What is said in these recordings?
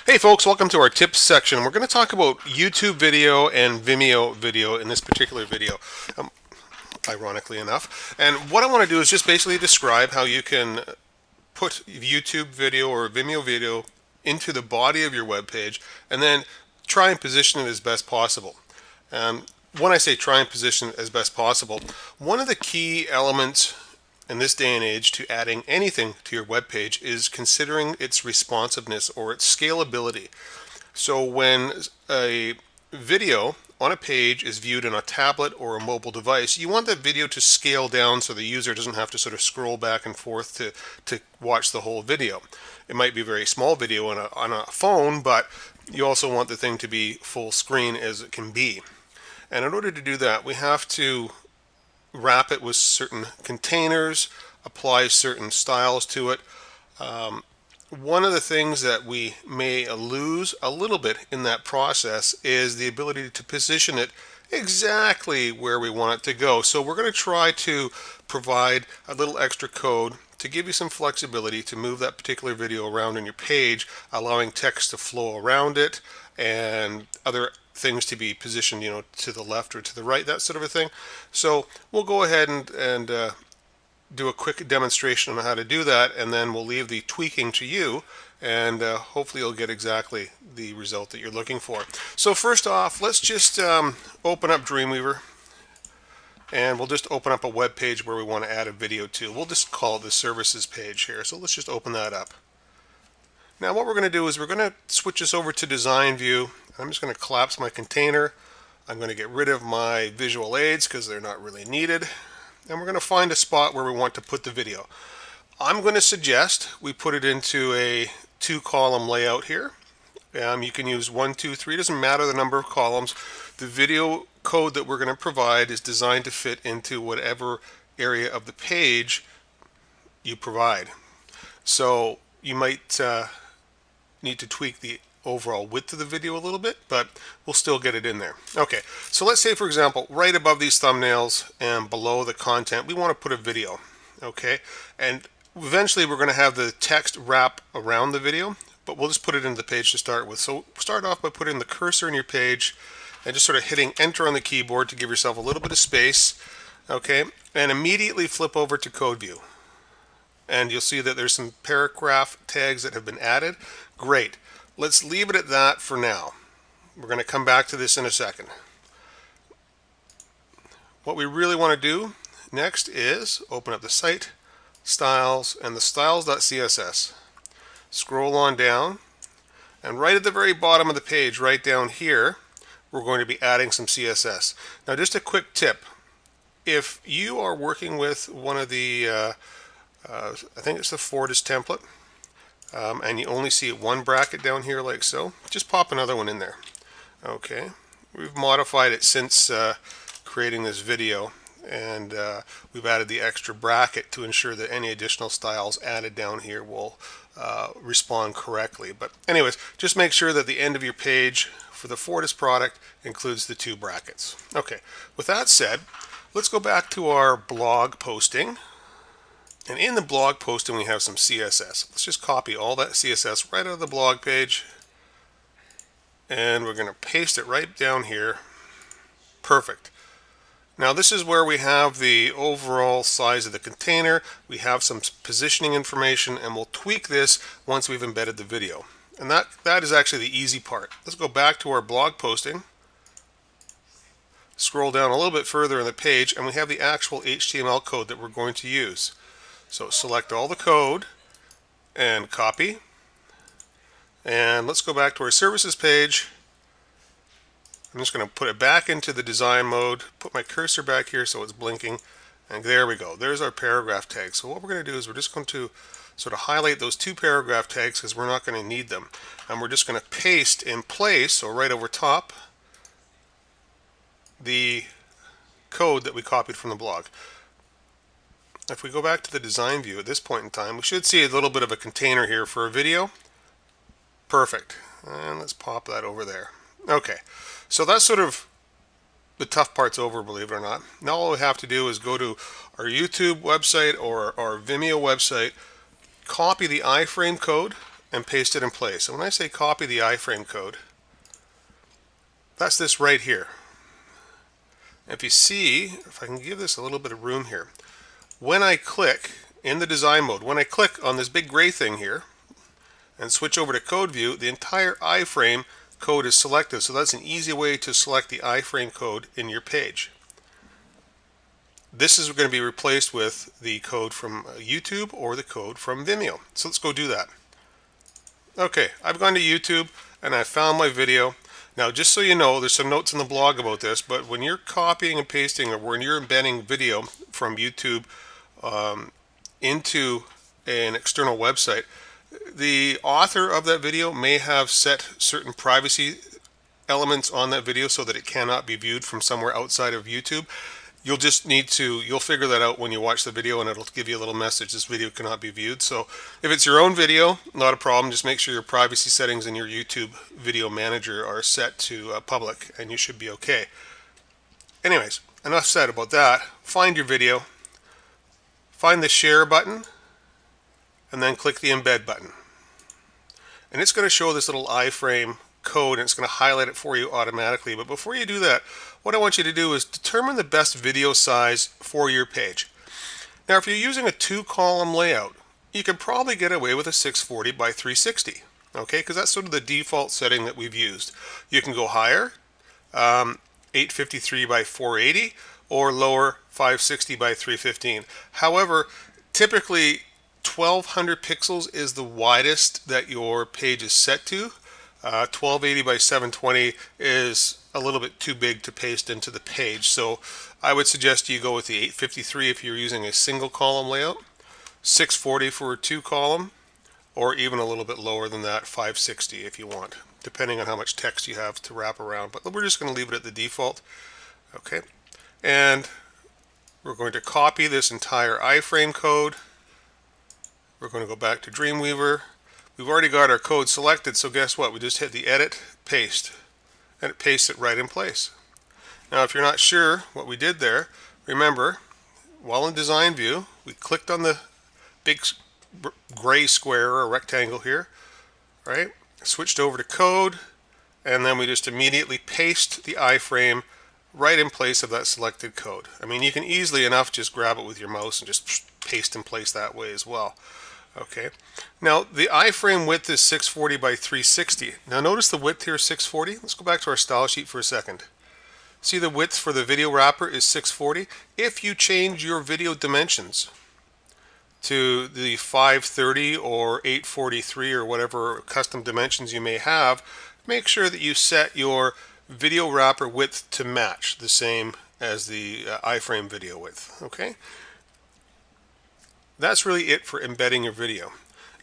Hey folks, welcome to our tips section. We're going to talk about YouTube video and Vimeo video in this particular video, ironically enough. And what I want to do is just basically describe how you can put YouTube video or Vimeo video into the body of your web page and then try and position it as best possible. When I say try and position it as best possible, one of the key elements in this day and age to adding anything to your web page is considering its responsiveness or its scalability. So when a video on a page is viewed on a tablet or a mobile device, you want that video to scale down so the user doesn't have to sort of scroll back and forth to watch the whole video. It might be a very small video on a phone, but you also want the thing to be full screen as it can be. And in order to do that, we have to wrap it with certain containers, apply certain styles to it. One of the things that we may lose a little bit in that process is the ability to position it exactly where we want it to go. So we're going to try to provide a little extra code to give you some flexibility to move that particular video around on your page, allowing text to flow around it and other things to be positioned, to the left or to the right, that sort of a thing. So we'll go ahead and do a quick demonstration on how to do that, and then we'll leave the tweaking to you, and hopefully you'll get exactly the result that you're looking for. So first off, let's just open up Dreamweaver, and we'll just open up a web page where we want to add a video to. We'll just call it the services page here. So let's just open that up. Now what we're going to do is we're going to switch this over to design view. I'm just going to collapse my container. I'm going to get rid of my visual aids because they're not really needed. And we're going to find a spot where we want to put the video. I'm going to suggest we put it into a 2-column layout here. You can use 1, 2, 3. It doesn't matter the number of columns. The video code that we're going to provide is designed to fit into whatever area of the page you provide. So you might need to tweak the overall width of the video a little bit, but we'll still get it in there. Okay, so let's say, for example, right above these thumbnails and below the content, we want to put a video. Okay, and eventually we're going to have the text wrap around the video, but we'll just put it into the page to start with. So start off by putting the cursor in your page and just sort of hitting enter on the keyboard to give yourself a little bit of space. Okay, and immediately flip over to code view. And you'll see that there's some paragraph tags that have been added. Great. Let's leave it at that for now. We're going to come back to this in a second. What we really want to do next is open up the site, styles, and the styles.css. Scroll on down, and right at the very bottom of the page, right down here, we're going to be adding some CSS. Now just a quick tip. If you are working with one of the I think it's the Fortis template, and you only see one bracket down here like so, just pop another one in there. Okay, we've modified it since creating this video, and we've added the extra bracket to ensure that any additional styles added down here will respond correctly. But anyways, just make sure that the end of your page for the Fortis product includes the 2 brackets. Okay, with that said, let's go back to our blog posting. And in the blog posting we have some CSS. Let's just copy all that CSS right out of the blog page, and we're going to paste it right down here. Perfect. Now this is where we have the overall size of the container. We have some positioning information, and we'll tweak this once we've embedded the video. And that is actually the easy part. Let's go back to our blog posting. Scroll down a little bit further in the page, and we have the actual HTML code that we're going to use. So select all the code and copy, and let's go back to our services page. I'm just going to put it back into the design mode, put my cursor back here so it's blinking, and there we go. There's our paragraph tag. So what we're going to do is we're just going to sort of highlight those 2 paragraph tags because we're not going to need them, and we're just going to paste in place, or right over top, the code that we copied from the blog. If we go back to the design view at this point in time, we should see a little bit of a container here for a video. Perfect. And let's pop that over there. Okay, so that's sort of the tough part's over, believe it or not. Now all we have to do is go to our YouTube website or our Vimeo website, copy the iframe code, and paste it in place. And when I say copy the iframe code, that's this right here. If you see, if I can give this a little bit of room here, when I click in the design mode, when I click on this big gray thing here and switch over to code view, the entire iframe code is selected. So that's an easy way to select the iframe code in your page. This is going to be replaced with the code from YouTube or the code from Vimeo. So let's go do that. Okay, I've gone to YouTube and I found my video. Now, just so you know, there's some notes in the blog about this, but when you're copying and pasting or when you're embedding video from YouTube into an external website, the author of that video may have set certain privacy elements on that video so that it cannot be viewed from somewhere outside of YouTube. You'll just need to, you'll figure that out when you watch the video, and it'll give you a little message, this video cannot be viewed. So if it's your own video, not a problem. Just make sure your privacy settings in your YouTube video manager are set to public, and you should be okay. Anyways, enough said about that. Find your video, find the share button, and then click the embed button. And it's going to show this little iframe code, and it's going to highlight it for you automatically. But before you do that, what I want you to do is determine the best video size for your page. Now, if you're using a 2-column layout, you can probably get away with a 640 by 360, okay? Because that's sort of the default setting that we've used. You can go higher, 853 by 480, or lower, 560 by 315. However, typically 1200 pixels is the widest that your page is set to. 1280 by 720 is a little bit too big to paste into the page, so I would suggest you go with the 853 if you're using a single column layout, 640 for a 2-column, or even a little bit lower than that, 560 if you want, depending on how much text you have to wrap around. But we're just going to leave it at the default. Okay, and we're going to copy this entire iframe code. We're going to go back to Dreamweaver. We've already got our code selected, so guess what? We just hit the edit, paste, and it pastes it right in place. Now, if you're not sure what we did there, remember, while in design view, we clicked on the big gray square or rectangle here, right? Switched over to code, and then we just immediately paste the iframe right in place of that selected code. I mean, you can easily enough just grab it with your mouse and just paste in place that way as well. Okay, now the iframe width is 640 by 360. Now notice the width here is 640. Let's go back to our style sheet for a second. See, the width for the video wrapper is 640. If you change your video dimensions to the 530 or 843 or whatever custom dimensions you may have, make sure that you set your video wrapper width to match the same as the iframe video width. Okay. That's really it for embedding your video.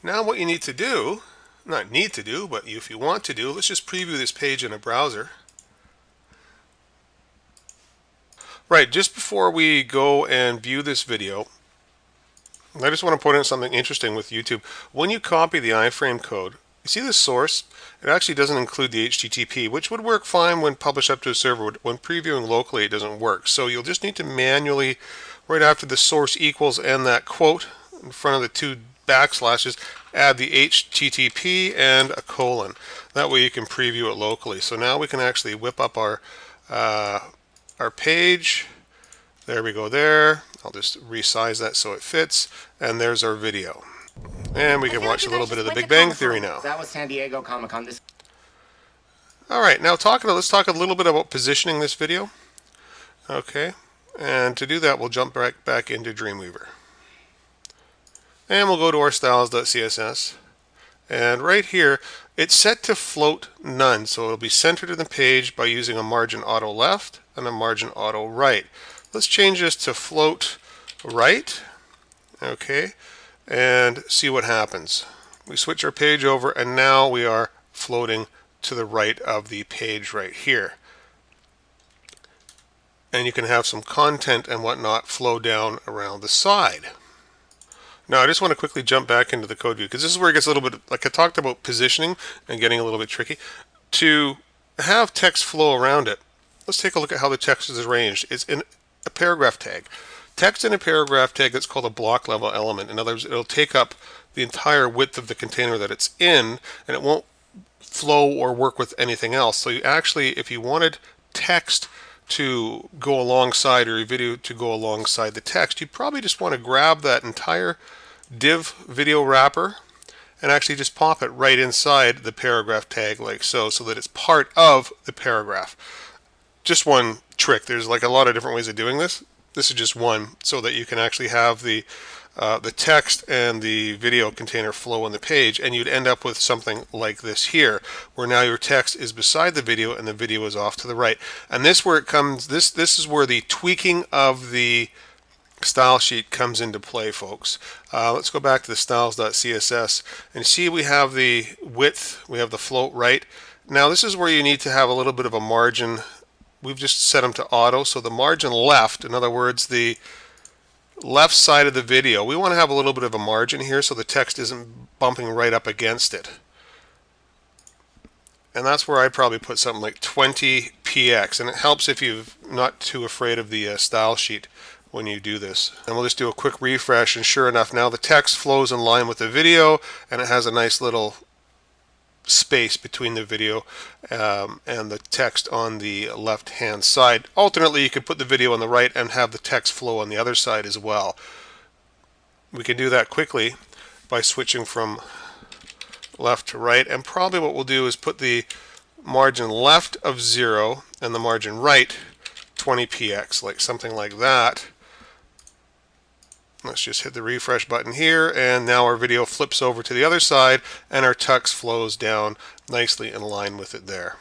Now what you need to do, not need to do, but if you want to do, let's just preview this page in a browser. Right, just before we go and view this video, I just want to point out something interesting with YouTube. When you copy the iframe code, you see the source? It actually doesn't include the HTTP, which would work fine when published up to a server. When previewing locally, it doesn't work. So you'll just need to manually, right after the source equals and that quote in front of the 2 backslashes, add the HTTP and a colon. That way you can preview it locally. So now we can actually whip up our page. There we go there. I'll just resize that so it fits. And there's our video. And we can watch a little bit of the Big Bang Theory now. That was San Diego Comic-Con. Alright, now let's talk a little bit about positioning this video. Okay, and to do that we'll jump back into Dreamweaver. And we'll go to our styles.css. And right here, it's set to float none, so it'll be centered in the page by using a margin auto left and a margin auto right. Let's change this to float right. Okay, and see what happens. We switch our page over, and now we are floating to the right of the page right here. And you can have some content and whatnot flow down around the side. Now I just want to quickly jump back into the code view, because this is where it gets a little bit, like I talked about positioning and getting a little bit tricky. To have text flow around it, let's take a look at how the text is arranged. It's in a paragraph tag. Text in a paragraph tag that's called a block level element. In other words, it'll take up the entire width of the container that it's in, and it won't flow or work with anything else. So you actually, if you wanted text to go alongside or your video to go alongside the text, you probably just want to grab that entire div video wrapper and actually just pop it right inside the paragraph tag like so, so that it's part of the paragraph. Just one trick. There's like a lot of different ways of doing this. This is just one, so that you can actually have the text and the video container flow on the page, and you'd end up with something like this here, where now your text is beside the video and the video is off to the right. And this where it comes. This is where the tweaking of the style sheet comes into play, folks. Let's go back to the styles.css and see we have the width, we have the float right. Now this is where you need to have a little bit of a margin. We've just set them to auto, so the margin left, in other words the left side of the video, we want to have a little bit of a margin here so the text isn't bumping right up against it. And that's where I'd probably put something like 20 px, and it helps if you're not too afraid of the style sheet when you do this. And we'll just do a quick refresh, and sure enough, now the text flows in line with the video, and it has a nice little space between the video and the text on the left hand side. Alternately, you could put the video on the right and have the text flow on the other side as well. We can do that quickly by switching from left to right, and probably what we'll do is put the margin left of 0 and the margin right 20 px, like something like that. Let's just hit the refresh button here, and now our video flips over to the other side and our text flows down nicely in line with it there.